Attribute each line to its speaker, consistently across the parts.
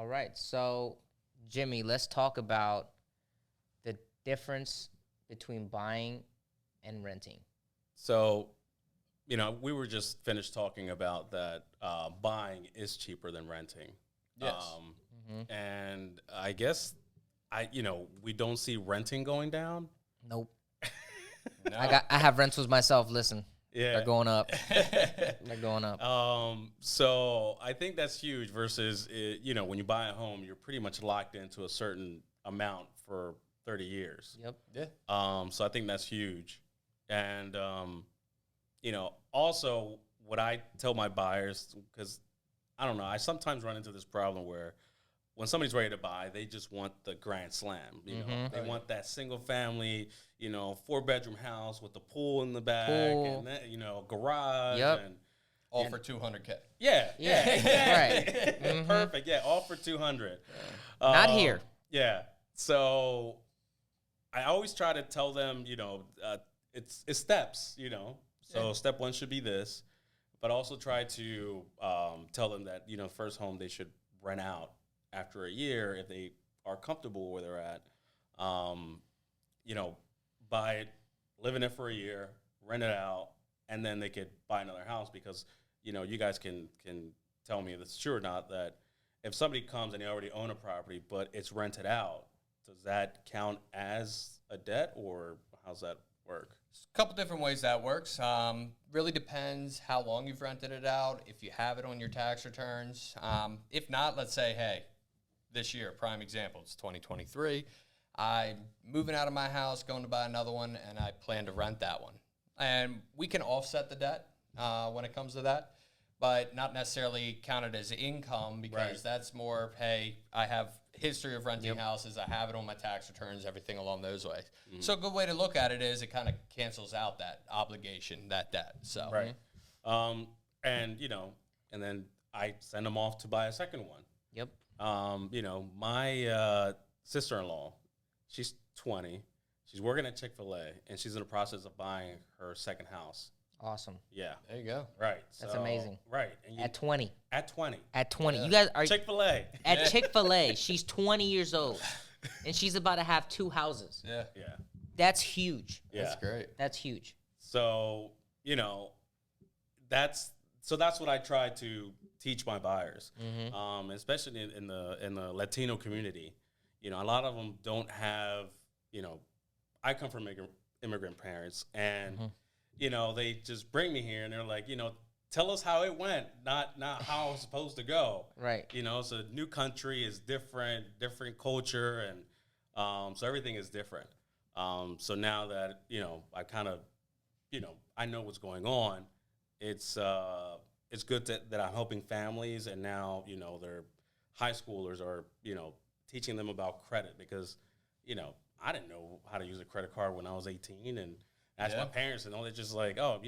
Speaker 1: All right. So, Jimmy, let's talk about the difference between buying and renting.
Speaker 2: So, we were just finished talking about that buying is cheaper than renting.
Speaker 3: Yes.
Speaker 2: And I guess we don't see renting going down.
Speaker 1: Nope.
Speaker 3: No.
Speaker 1: I have rentals myself. Listen,
Speaker 2: Yeah.
Speaker 1: they're going up. They're going up.
Speaker 2: So I think that's huge versus, when you buy a home, you're pretty much locked into a certain amount for 30 years.
Speaker 1: Yep.
Speaker 3: Yeah.
Speaker 2: So I think that's huge. And, also what I tell my buyers, because I don't know, I sometimes run into this problem where when somebody's ready to buy, they just want the grand slam. They want that single family, 4-bedroom house with the pool in the back and then, garage.
Speaker 1: Yep.
Speaker 2: And
Speaker 3: All for $200K.
Speaker 2: yeah, exactly.
Speaker 1: Right.
Speaker 2: Perfect. Yeah, all for 200.
Speaker 1: Not here.
Speaker 2: Yeah. So I always try to tell them, it's steps, So step one should be this, but also try to tell them that, first home they should rent out after a year if they are comfortable where they're at. Buy it, live in it for a year, rent it out, and then they could buy another house because, you guys can tell me if it's true or not that if somebody comes and they already own a property but it's rented out, does that count as a debt or how's that work?
Speaker 3: A couple different ways that works. Really depends how long you've rented it out, if you have it on your tax returns. If not, let's say, hey, this year, prime example, it's 2023. I'm moving out of my house, going to buy another one, and I plan to rent that one. And we can offset the debt when it comes to that, but not necessarily count it as income because that's more, hey, I have history of renting houses. I have it on my tax returns, everything along those ways. Mm-hmm. So a good way to look at it is it kind of cancels out that obligation, that debt. So
Speaker 2: right. And then I send them off to buy a second one.
Speaker 1: Yep.
Speaker 2: My sister-in-law, she's 20. She's working at Chick-fil-A, and she's in the process of buying her second house.
Speaker 1: Awesome.
Speaker 2: Yeah.
Speaker 3: there you go.
Speaker 2: Right.
Speaker 1: That's amazing.
Speaker 2: Right. And
Speaker 1: At 20.
Speaker 2: At 20.
Speaker 1: At 20.
Speaker 3: Yeah.
Speaker 1: You guys are
Speaker 2: Chick-fil-A.
Speaker 1: at Chick-fil-A. She's 20 years old, and she's about to have 2 houses.
Speaker 3: Yeah.
Speaker 2: Yeah.
Speaker 1: That's huge.
Speaker 2: Yeah.
Speaker 3: That's great.
Speaker 1: That's huge.
Speaker 2: So, that's what I try to teach my buyers, especially in the Latino community. A lot of them don't have, I come from immigrant parents, and they just bring me here, and they're like, tell us how it went, not how it's supposed to go.
Speaker 1: Right.
Speaker 2: It's a new country, is different culture, and so everything is different. So now that I kind of, I know what's going on. It's good that I'm helping families, and now their high schoolers are teaching them about credit because I didn't know how to use a credit card when I was 18, and asked my parents, and they're just like, oh,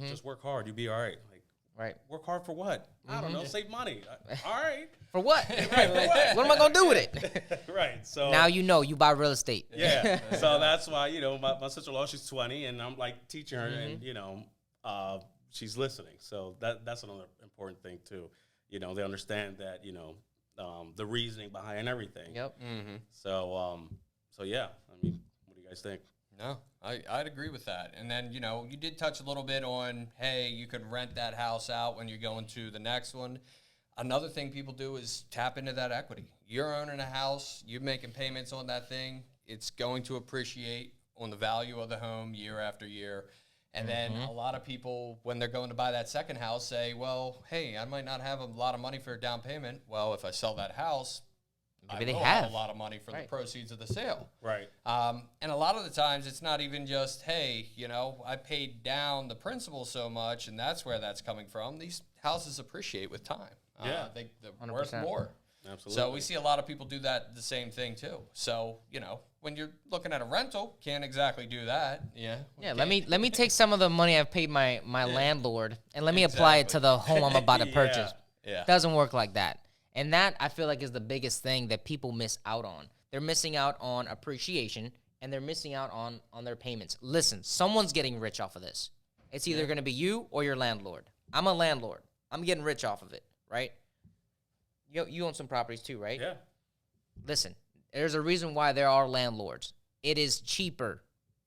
Speaker 2: just work hard, you'll be all right. Like,
Speaker 1: Right.
Speaker 2: work hard for what? I don't know, save money. All right.
Speaker 1: For what?
Speaker 2: Right, for what?
Speaker 1: What am I going to do with it?
Speaker 2: Right. So
Speaker 1: Now you buy real estate.
Speaker 2: yeah. So that's why, my sister-in-law, she's 20, and I'm like teaching her, and, she's listening. So that's another important thing too. They understand that, the reasoning behind everything.
Speaker 1: Yep.
Speaker 3: Mm-hmm.
Speaker 2: So yeah, what do you guys think?
Speaker 3: No, I'd agree with that. And then, you did touch a little bit on, hey, you could rent that house out when you're going to the next one. Another thing people do is tap into that equity. You're owning a house, you're making payments on that thing. It's going to appreciate on the value of the home year after year. And then a lot of people, when they're going to buy that second house, say, well, hey, I might not have a lot of money for a down payment. Well, if I sell that house,
Speaker 1: Maybe
Speaker 3: I
Speaker 1: they
Speaker 3: will
Speaker 1: have
Speaker 3: a lot of money for the proceeds of the sale.
Speaker 2: Right.
Speaker 3: And a lot of the times it's not even just, hey, I paid down the principal so much, and that's where that's coming from. These houses appreciate with time.
Speaker 2: Yeah.
Speaker 3: They're
Speaker 1: 100%.
Speaker 3: worth more.
Speaker 2: Absolutely.
Speaker 3: So we see a lot of people do that, the same thing too. So, when you're looking at a rental, can't exactly do that. Yeah.
Speaker 1: Yeah, let me take some of the money I've paid my landlord and let me apply it to the home I'm about to purchase.
Speaker 3: Yeah.
Speaker 1: Doesn't work like that. And that, I feel like, is the biggest thing that people miss out on. They're missing out on appreciation, and they're missing out on their payments. Listen, someone's getting rich off of this. It's either going to be you or your landlord. I'm a landlord. I'm getting rich off of it, right? You own some properties too, right?
Speaker 2: Yeah.
Speaker 1: Listen, there's a reason why there are landlords. It is cheaper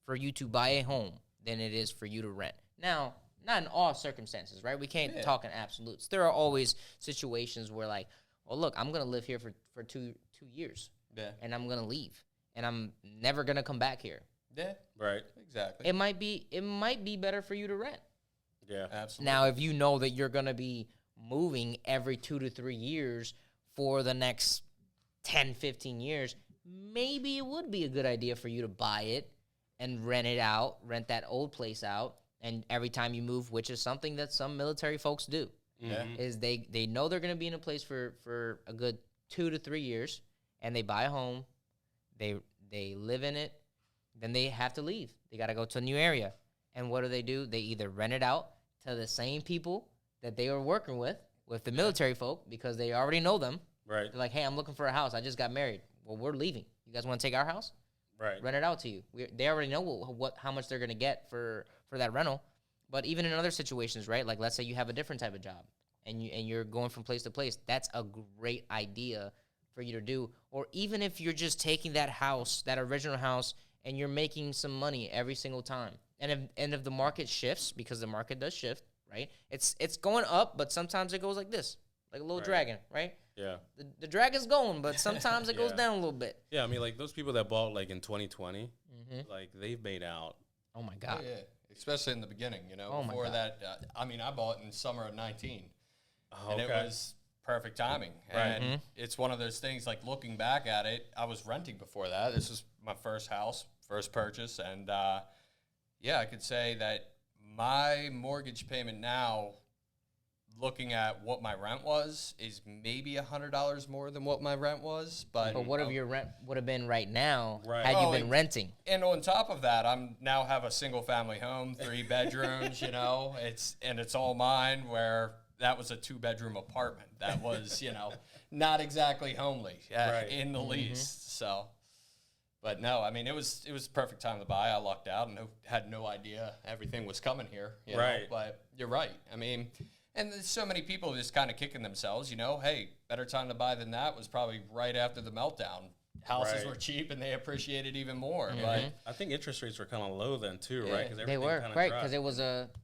Speaker 1: for you to buy a home than it is for you to rent. Now, not in all circumstances, right? We can't talk in absolutes. There are always situations where, like, well, look, I'm gonna live here for two years, and I'm gonna leave, and I'm never gonna come back here.
Speaker 3: Yeah.
Speaker 2: Right.
Speaker 3: Exactly.
Speaker 1: It might be better for you to rent.
Speaker 2: Yeah.
Speaker 3: Absolutely.
Speaker 1: Now, if you know that you're gonna be moving every 2 to 3 years for the next 10, 15 years, maybe it would be a good idea for you to buy it and rent that old place out, and every time you move, which is something that some military folks do, is they know they're going to be in a place for a good 2 to 3 years, and they buy a home, they live in it, then they have to leave. They got to go to a new area. And what do? They either rent it out to the same people that they were working with the military folk, because they already know them.
Speaker 2: Right.
Speaker 1: They're like, hey, I'm looking for a house. I just got married. Well, we're leaving. You guys want to take our house?
Speaker 2: Right.
Speaker 1: Rent it out to you. They already know how much they're going to get for that rental. But even in other situations, right? Like, let's say you have a different type of job, and you're going from place to place. That's a great idea for you to do. Or even if you're just taking that house, that original house, and you're making some money every single time. And if the market shifts, because the market does shift, right? It's going up, but sometimes it goes like this, like a little dragon, right?
Speaker 2: Yeah.
Speaker 1: The dragon's going, but sometimes it goes down a little bit.
Speaker 2: Yeah, I mean, like, those people that bought, like, in 2020, like, they've made out.
Speaker 1: Oh, my God.
Speaker 3: Oh, yeah. Especially in the beginning, you know.
Speaker 1: Oh, my
Speaker 3: before
Speaker 1: God.
Speaker 3: that, I mean, I bought in summer of 19.
Speaker 2: Oh,
Speaker 3: And it was perfect timing. And it's one of those things, like, looking back at it, I was renting before that. This was my first house, first purchase. And, yeah, I could say that my mortgage payment now, looking at what my rent was, is maybe $100 more than what my rent was. But
Speaker 1: what if your rent would have been right now
Speaker 2: Right.
Speaker 1: had you been renting?
Speaker 3: And on top of that, I'm now have a single family home, 3 bedrooms, you know, it's all mine, where that was a 2-bedroom apartment. That was, you know, not exactly homely in the least. So, but no, I mean, it was perfect time to buy. I lucked out and had no idea everything was coming here, you know, but you're right. I mean, and there's so many people just kind of kicking themselves, you know, hey, better time to buy than that was probably right after the meltdown. Houses were cheap and they appreciated even more. But
Speaker 2: I think interest rates were kind of low then too, right? 'Cause
Speaker 1: They were,
Speaker 2: kinda
Speaker 1: right,
Speaker 2: dropped.
Speaker 1: because it was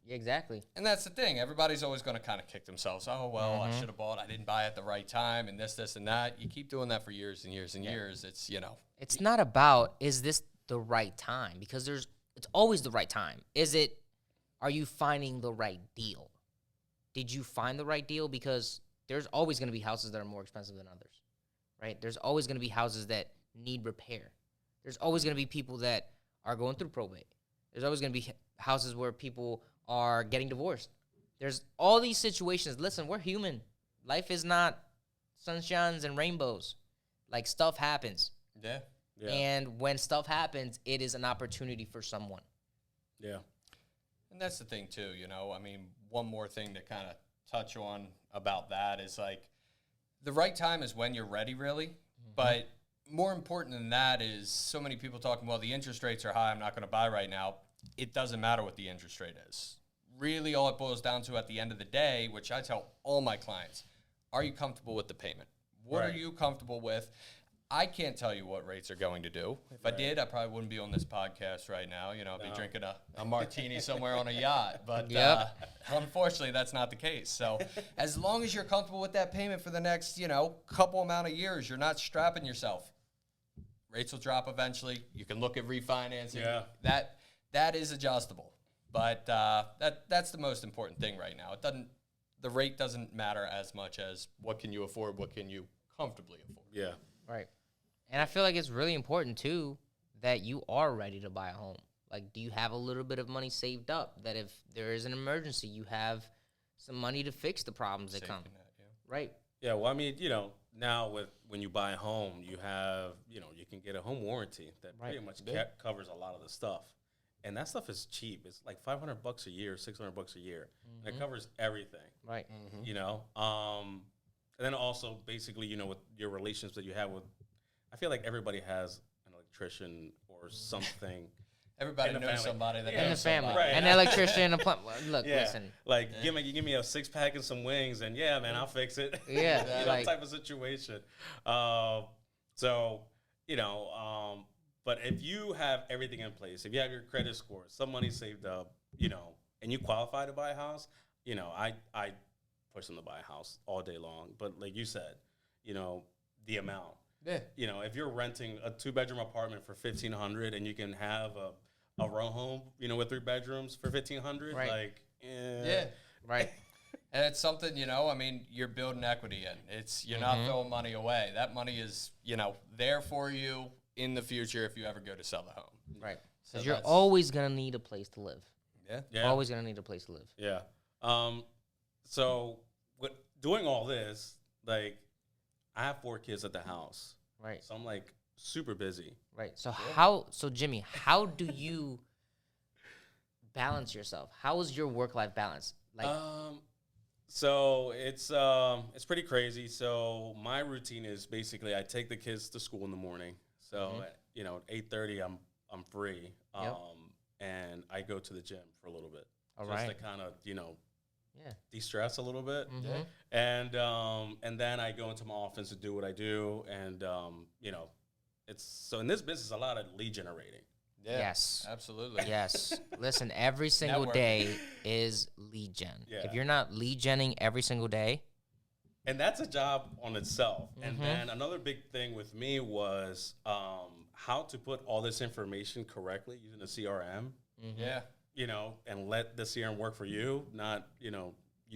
Speaker 1: exactly.
Speaker 3: And that's the thing. Everybody's always going to kind of kick themselves. Oh, well, I should have bought. I didn't buy at the right time, and this, and that. You keep doing that for years and years and years. It's, you know.
Speaker 1: It's not about, is this the right time? Because it's always the right time. Are you finding the right deal? Did you find the right deal? Because there's always going to be houses that are more expensive than others, right? There's always going to be houses that need repair. There's always going to be people that are going through probate. There's always going to be houses where people are getting divorced. There's all these situations. Listen, we're human. Life is not sunshines and rainbows. Like, stuff happens.
Speaker 3: Yeah.
Speaker 1: And when stuff happens, it is an opportunity for someone.
Speaker 2: Yeah.
Speaker 3: And that's the thing, too, you know. I mean, one more thing to kind of touch on about that is, like, the right time is when you're ready, really. But more important than that is so many people talking, well, the interest rates are high, I'm not going to buy right now. It doesn't matter what the interest rate is. Really, all it boils down to at the end of the day, which I tell all my clients, are you comfortable with the payment? What are you comfortable with? I can't tell you what rates are going to do. If I did, I probably wouldn't be on this podcast right now. You know, I'd be drinking a martini somewhere on a yacht. But unfortunately, that's not the case. So as long as you're comfortable with that payment for the next, you know, couple amount of years, you're not strapping yourself. Rates will drop eventually. You can look at refinancing.
Speaker 2: Yeah.
Speaker 3: That is adjustable. But that's the most important thing right now. The rate doesn't matter as much as what can you afford, what can you comfortably afford.
Speaker 2: Yeah.
Speaker 1: Right. And I feel like it's really important, too, that you are ready to buy a home. Like, do you have a little bit of money saved up that if there is an emergency, you have some money to fix the problems that come? Right.
Speaker 2: Yeah, well, I mean, you know, now when you buy a home, you have, you know, you can get a home warranty that pretty much covers a lot of the stuff. And that stuff is cheap. It's like $500 a year, $600 a year. And it covers everything.
Speaker 1: Right.
Speaker 2: You know? And then also, basically, you know, with your relationships that you have with, I feel like everybody has an electrician or something
Speaker 3: Everybody
Speaker 2: In the
Speaker 3: knows
Speaker 2: family.
Speaker 3: somebody that
Speaker 2: Yeah.
Speaker 1: In
Speaker 3: knows
Speaker 1: the family,
Speaker 3: somebody.
Speaker 2: Right.
Speaker 1: an electrician, a plumber. Look,
Speaker 2: Yeah.
Speaker 1: listen.
Speaker 2: Like give me a 6-pack and some wings, and yeah, man, I'll fix it.
Speaker 1: Yeah,
Speaker 2: you know,
Speaker 1: like-
Speaker 2: type of situation. So but if you have everything in place, if you have your credit score, some money saved up, and you qualify to buy a house, I push them to buy a house all day long. But like you said, the amount.
Speaker 3: Yeah.
Speaker 2: If you're renting a 2-bedroom apartment for $1,500 and you can have a row home, with 3 bedrooms for $1,500,
Speaker 1: Right.
Speaker 2: like,
Speaker 3: Yeah.
Speaker 1: Right.
Speaker 3: And it's something, I mean, you're building equity in. You're not throwing money away. That money is, there for you in the future if you ever go to sell the home.
Speaker 1: Right.
Speaker 3: So
Speaker 1: Because you're
Speaker 3: that's-
Speaker 1: always gonna need a place to live.
Speaker 3: Yeah.
Speaker 2: Yeah.
Speaker 1: Always gonna need a place to live.
Speaker 2: Yeah. So doing all this, like, I have 4 kids at the house,
Speaker 1: Right.
Speaker 2: so I'm like super busy.
Speaker 1: Right. So Jimmy, how do you balance yourself? How is your work-life balance? Like,
Speaker 2: So it's pretty crazy. So my routine is basically I take the kids to school in the morning. So at 8:30 I'm free.
Speaker 1: Yep.
Speaker 2: And I go to the gym for a little bit.
Speaker 1: All
Speaker 2: just
Speaker 1: right.
Speaker 2: to kind of,
Speaker 1: yeah.
Speaker 2: de-stress a little bit.
Speaker 1: Mhm.
Speaker 2: And then I go into my office to do what I do, and it's so in this business a lot of lead generating.
Speaker 3: Yeah.
Speaker 1: Yes.
Speaker 3: Absolutely.
Speaker 1: Yes. Listen, every single
Speaker 3: Networking.
Speaker 1: day is lead gen.
Speaker 2: Yeah.
Speaker 1: If you're not lead genning every single day,
Speaker 2: And that's a job on itself. And
Speaker 1: Mhm.
Speaker 2: then another big thing with me was how to put all this information correctly using the CRM,
Speaker 3: Yeah.
Speaker 2: and let the CRM work for you, not, you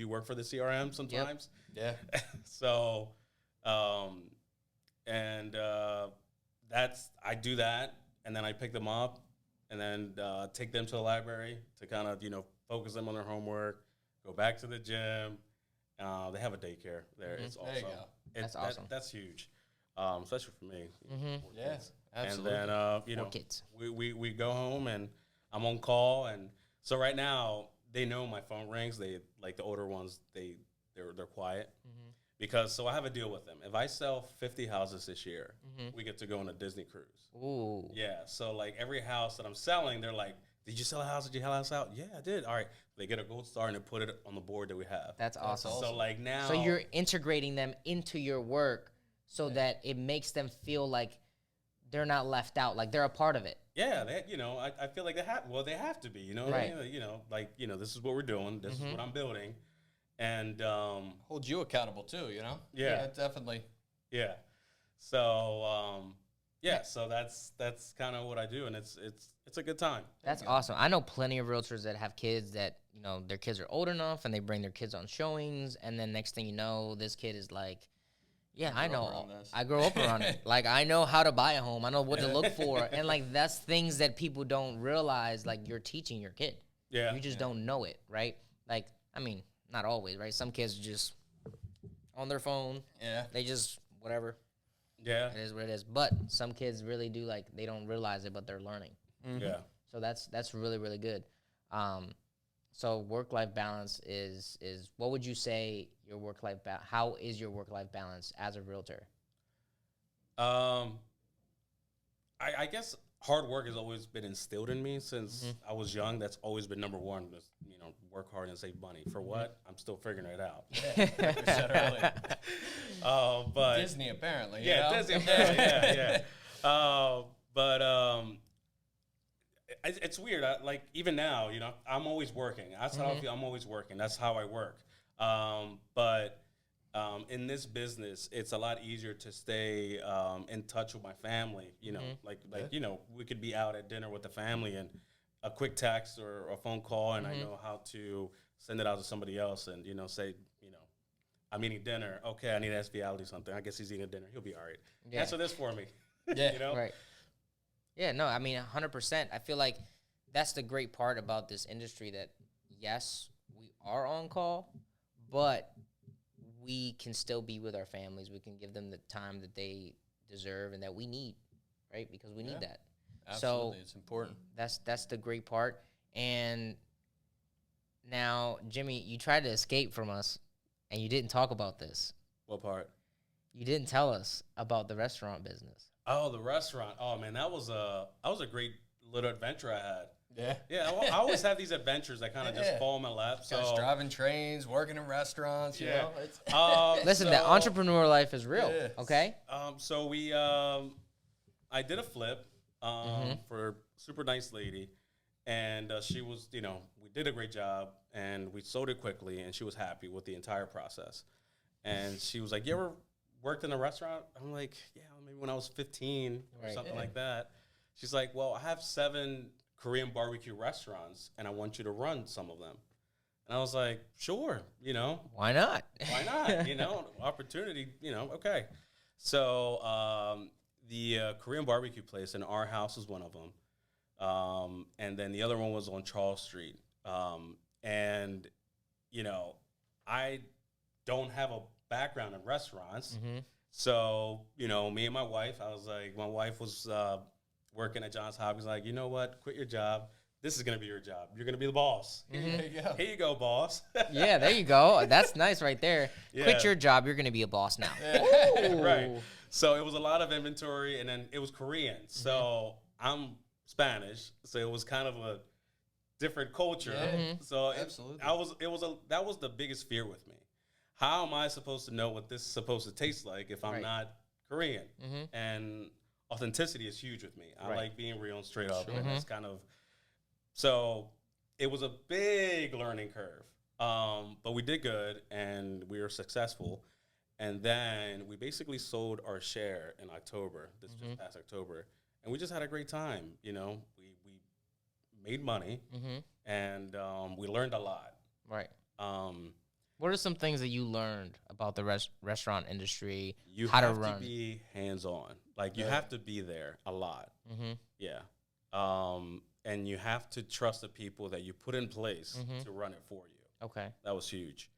Speaker 2: work for the CRM sometimes.
Speaker 3: Yeah.
Speaker 2: So, I do that, and then I pick them up, and then take them to the library to kind of, focus them on their homework, go back to the gym. They have a daycare there. It's
Speaker 3: There
Speaker 2: awesome.
Speaker 3: you go.
Speaker 1: That's awesome.
Speaker 2: That's huge, especially for me.
Speaker 1: Mhm.
Speaker 2: 4
Speaker 3: Yeah,
Speaker 2: kids.
Speaker 3: absolutely.
Speaker 2: And then,
Speaker 1: 4 kids.
Speaker 2: we go home, and I'm on call, and so right now they know my phone rings. They like the older ones. They're quiet because I have a deal with them. If I sell 50 houses this year, we get to go on a Disney cruise.
Speaker 1: Ooh.
Speaker 2: Yeah, so like every house that I'm selling, they're like, "Did you sell a house? Did you sell a house out?" "Yeah, I did." "All right." They get a gold star and they put it on the board that we have.
Speaker 1: That's awesome.
Speaker 2: So like now,
Speaker 1: So you're integrating them into your work so that it makes them feel like they're not left out, like they're a part of it.
Speaker 2: yeah, I feel like they have. Well, they have to be.
Speaker 1: Right.
Speaker 2: This is what we're doing. This is what I'm building, and
Speaker 3: Hold you accountable too,
Speaker 2: Yeah.
Speaker 3: definitely.
Speaker 2: yeah. So so that's kind of what I do, and it's a good time.
Speaker 1: That's awesome. I know plenty of realtors that have kids that, their kids are old enough and they bring their kids on showings. And then next thing you know, this kid is like, yeah, I
Speaker 3: grew up
Speaker 1: know.
Speaker 3: around this.
Speaker 1: I grew up around it. Like, I know how to buy a home. I know what to look for. And like, that's things that people don't realize, like you're teaching your kid.
Speaker 2: Yeah.
Speaker 1: You just don't know it, right? Like, I mean, not always, right? Some kids are just on their phone.
Speaker 3: Yeah.
Speaker 1: They just, whatever.
Speaker 2: Yeah.
Speaker 1: It is what it is. But some kids really do, like, they don't realize it, but they're learning.
Speaker 2: Yeah.
Speaker 1: So that's really, really good. So work-life balance is what would you say your work-life how is your work-life balance as a realtor?
Speaker 2: I guess hard work has always been instilled in me since I was young. That's always been number one. Just, work hard and save money. For what? I'm still figuring it out.
Speaker 3: Like we said earlier.
Speaker 2: But
Speaker 3: Disney, apparently.
Speaker 2: Disney. Yeah. It's weird. Like even now, I'm always working. That's how I feel. I'm always working. That's how I work. But in this business, it's a lot easier to stay in touch with my family. We could be out at dinner with the family and a quick text or a phone call, and I know how to send it out to somebody else and say, I'm eating dinner. Okay, I need to ask Vial to do something. I guess he's eating dinner. He'll be all right.
Speaker 1: Yeah.
Speaker 2: Answer this for me.
Speaker 3: Yeah.
Speaker 1: Right. Yeah, no, I mean 100%. I feel like that's the great part about this industry that yes, we are on call, but we can still be with our families. We can give them the time that they deserve and that we need, right? Because we need that.
Speaker 3: Absolutely.
Speaker 1: So
Speaker 3: it's important.
Speaker 1: that's the great part. And now, Jimmy, you tried to escape from us, and you didn't talk about this.
Speaker 2: What part?
Speaker 1: You didn't tell us about the restaurant business.
Speaker 2: Oh, the restaurant. Oh man, that was a great little adventure I had.
Speaker 3: Yeah.
Speaker 2: Yeah, I always have these adventures that kind of just
Speaker 3: Yeah.
Speaker 2: fall in my lap. So
Speaker 3: Guys driving trains, working in restaurants, you
Speaker 2: Yeah.
Speaker 3: know. It's,
Speaker 1: Listen, the entrepreneur life is real.
Speaker 3: Yes.
Speaker 1: Okay.
Speaker 2: So I did a flip for a super nice lady, and she was, we did a great job, and we sold it quickly, and she was happy with the entire process. And she was like, "You ever worked in a restaurant?" I'm like, "Yeah, maybe when I was 15 or something like that." She's like, "Well, I have 7 Korean barbecue restaurants, and I want you to run some of them." And I was like, "Sure,
Speaker 1: Why not?
Speaker 2: why not? Opportunity, okay." So the Korean barbecue place in our house was one of them, and then the other one was on Charles Street. And I don't have a background in restaurants, so me and my wife. My wife was working at Johns Hopkins. Like, you know what? Quit your job. This is going to be your job. You're going to be the boss.
Speaker 3: There you go.
Speaker 2: Here you go, boss.
Speaker 1: Yeah, there you go. That's nice right there.
Speaker 2: Yeah.
Speaker 1: Quit your job. You're going to be a boss now.
Speaker 2: Right. So it was a lot of inventory, and then it was Korean. So I'm Spanish, so it was kind of a different culture.
Speaker 3: Yeah.
Speaker 2: So
Speaker 3: Absolutely.
Speaker 2: that was the biggest fear with me. How am I supposed to know what this is supposed to taste like if I'm
Speaker 1: Right.
Speaker 2: not Korean? And authenticity is huge with me. I
Speaker 1: Right.
Speaker 2: like being real and straight up, and it's kind of so. It was a big learning curve, but we did good, and we were successful. And then we basically sold our share in October, just past October, and we just had a great time. We made money, and we learned a lot.
Speaker 1: Right. What are some things that you learned about the restaurant industry?
Speaker 2: You
Speaker 1: how
Speaker 2: have
Speaker 1: to run?
Speaker 2: to be hands-on. Like, you have to be there a lot. Yeah. And you have to trust the people that you put in place to run it for you.
Speaker 1: Okay.
Speaker 2: That was huge.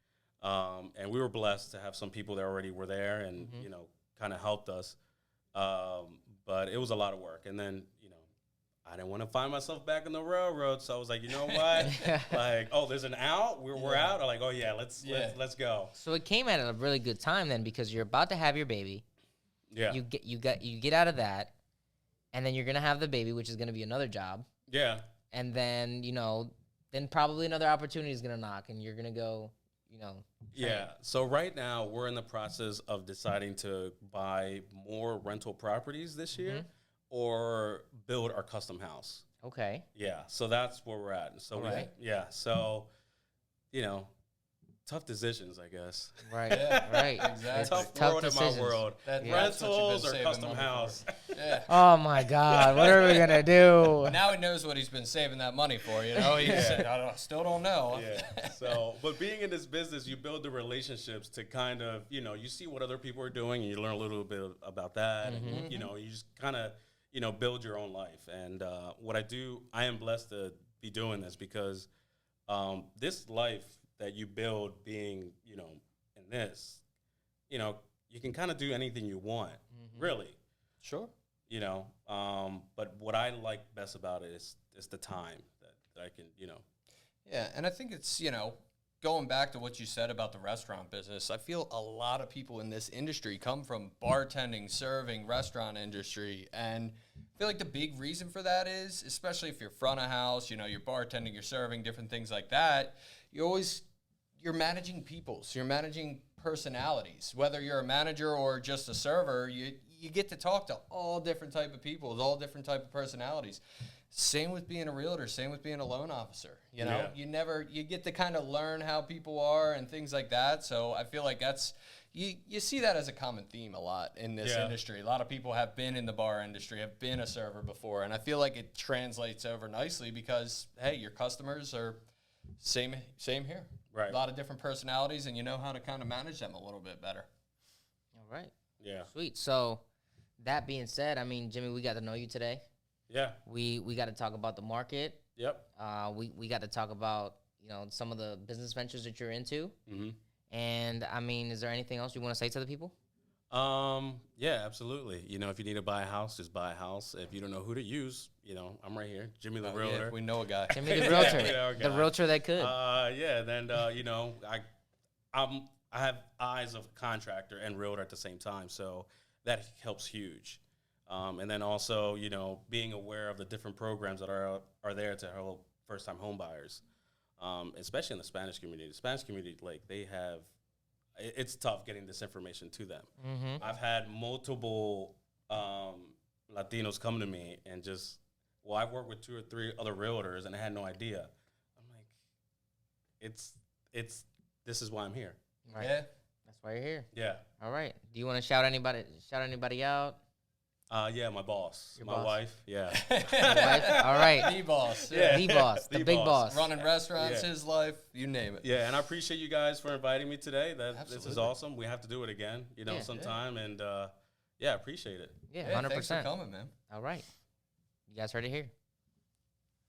Speaker 2: And we were blessed to have some people that already were there and, kind of helped us. But it was a lot of work. And then, I didn't want to find myself back on the railroad. So I was like, you know what? Like, oh, there's an out? We're out? I'm like, oh, yeah, let's go.
Speaker 1: So it came at a really good time then, because you're about to have your baby.
Speaker 2: Yeah.
Speaker 1: You get out of that, and then you're gonna have the baby, which is gonna be another job.
Speaker 2: Yeah.
Speaker 1: And then then probably another opportunity is gonna knock, and you're gonna go.
Speaker 2: Yeah. So right now we're in the process of deciding to buy more rental properties this year or build our custom house.
Speaker 1: Okay.
Speaker 2: Yeah. So that's where we're at. So
Speaker 1: Right.
Speaker 2: So, tough decisions, I guess.
Speaker 1: Right.
Speaker 3: Yeah.
Speaker 1: Right.
Speaker 3: Exactly.
Speaker 2: Tough world
Speaker 1: decisions.
Speaker 2: in my world.
Speaker 3: That's what you've
Speaker 2: Rentals
Speaker 3: been
Speaker 2: or
Speaker 3: saving
Speaker 2: custom
Speaker 3: money
Speaker 2: house.
Speaker 3: for. Yeah.
Speaker 1: Oh my God! What are we gonna do?
Speaker 3: Now he knows what he's been saving that money for. He said, still don't know.
Speaker 2: Yeah. So, but being in this business, you build the relationships to kind of, you see what other people are doing, and you learn a little bit about that. And, you just kind of, build your own life. And what I do, I am blessed to be doing this because this life that you build being, in this, you can kind of do anything you want, really.
Speaker 3: Sure.
Speaker 2: But what I like best about it is the time that I can,
Speaker 3: Yeah, and I think it's, going back to what you said about the restaurant business, I feel a lot of people in this industry come from bartending, serving, restaurant industry, and I feel like the big reason for that is, especially if you're front of house, you're bartending, you're serving, different things like that, you're managing people, so you're managing personalities. Whether you're a manager or just a server, you get to talk to all different type of people with all different type of personalities. Same with being a realtor, same with being a loan officer.
Speaker 2: Yeah.
Speaker 3: You get to kind of learn how people are and things like that. So I feel like that's, you see that as a common theme a lot in this industry. A lot of people have been in the bar industry, have been a server before, and I feel like it translates over nicely because, hey, your customers are same here.
Speaker 2: Right.
Speaker 3: A lot of different personalities, and you know how to kind of manage them a little bit better.
Speaker 1: All right.
Speaker 2: Yeah.
Speaker 1: Sweet. So, that being said, I mean, Jimmy, we got to know you today.
Speaker 2: Yeah.
Speaker 1: We got to talk about the market.
Speaker 2: Yep.
Speaker 1: We got to talk about some of the business ventures that you're into. And I mean, is there anything else you want to say to the people?
Speaker 2: Yeah, absolutely. If you need to buy a house, just buy a house. If you don't know who to use, I'm right here, Jimmy the Realtor.
Speaker 3: Yeah, we know a guy.
Speaker 1: Jimmy the realtor,
Speaker 2: We know a
Speaker 1: the
Speaker 2: guy.
Speaker 1: realtor that could.
Speaker 2: Then I have eyes of contractor and realtor at the same time, so that helps huge. And then also, you know, being aware of the different programs that are there to help first-time home buyers, especially in the Spanish community. The Spanish community, like, it's tough getting this information to them.
Speaker 1: Mm-hmm.
Speaker 2: I've had multiple Latinos come to me and I've worked with 2 or 3 other realtors, and I had no idea. I'm like, this is why I'm here.
Speaker 1: Right.
Speaker 3: Yeah.
Speaker 1: That's why you're here.
Speaker 2: Yeah.
Speaker 1: All right. Do you want to shout anybody out?
Speaker 2: Yeah, my boss,
Speaker 1: Your
Speaker 2: my
Speaker 1: boss.
Speaker 2: wife. Yeah.
Speaker 1: Wife? All right.
Speaker 3: The boss.
Speaker 2: Yeah.
Speaker 1: The boss, the
Speaker 2: The
Speaker 1: big
Speaker 2: boss.
Speaker 1: boss.
Speaker 3: Running restaurants,
Speaker 2: Yeah.
Speaker 3: his life, you name it.
Speaker 2: Yeah, and I appreciate you guys for inviting me today. This is
Speaker 3: Absolutely.
Speaker 2: awesome. We have to do it again,
Speaker 1: Yeah.
Speaker 2: sometime. And yeah, appreciate it.
Speaker 1: Yeah,
Speaker 3: Yeah,
Speaker 1: 100%.
Speaker 3: thanks for coming, man.
Speaker 1: All right. You guys heard it here.